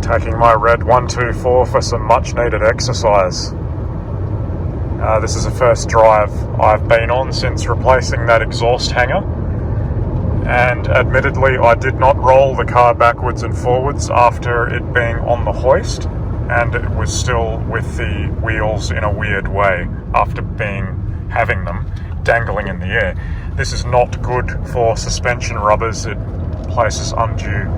Taking my Red 124 for some much needed exercise. This is the first drive I've been on since replacing that exhaust hanger, and admittedly I did not roll the car backwards and forwards after it being on the hoist, and it was still with the wheels in a weird way after having them dangling in the air. This is not good for suspension rubbers. It places undue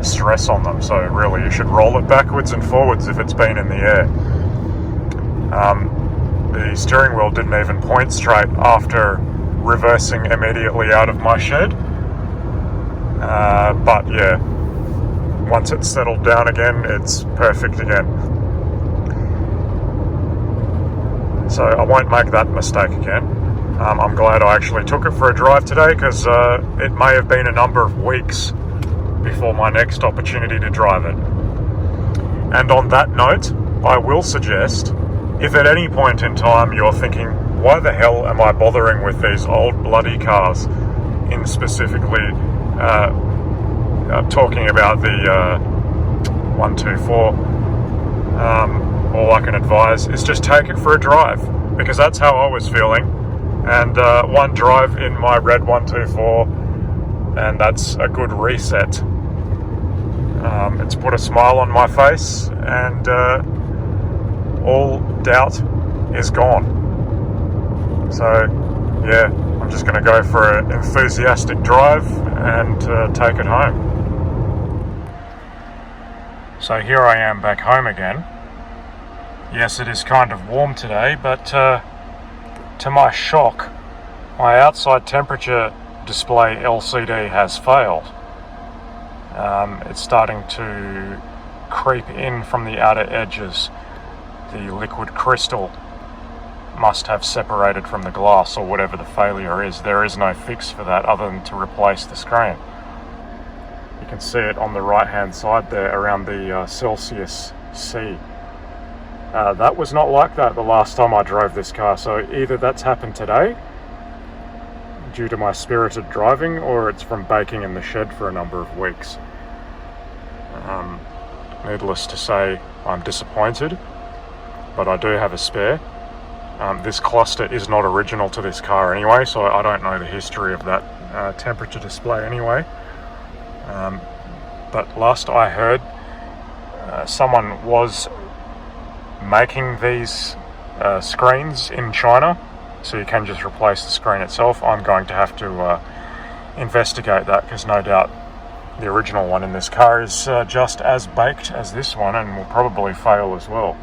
stress on them, so really you should roll it backwards and forwards if it's been in the air. The steering wheel didn't even point straight after reversing immediately out of my shed, but yeah, once it's settled down again, it's perfect again. So I won't make that mistake again. I'm glad I actually took it for a drive today, because it may have been a number of weeks before my next opportunity to drive it. And on that note, I will suggest, if at any point in time you're thinking, why the hell am I bothering with these old bloody cars, in specifically talking about the 124, all I can advise is just take it for a drive, because that's how I was feeling. And one drive in my Red 124, and that's a good reset. It's put a smile on my face, and all doubt is gone. So yeah, I'm just going to go for an enthusiastic drive and take it home. So here I am back home again. Yes, it is kind of warm today, but to my shock, my outside temperature display LCD has failed. It's starting to creep in from the outer edges. The liquid crystal must have separated from the glass, or whatever the failure is. There is no fix for that other than to replace the screen. You can see it on the right hand side there around the Celsius C. That was not like that the last time I drove this car, so either that's happened today due to my spirited driving, or it's from baking in the shed for a number of weeks. Needless to say, I'm disappointed, but I do have a spare. This cluster is not original to this car anyway, so I don't know the history of that temperature display anyway. But last I heard, someone was making these screens in China, so you can just replace the screen itself. I'm going to have to investigate that, because no doubt the original one in this car is just as baked as this one, and will probably fail as well.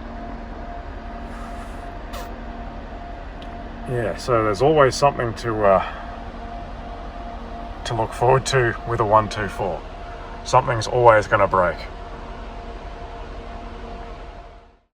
Yeah, so there's always something to look forward to with a 124. Something's always going to break.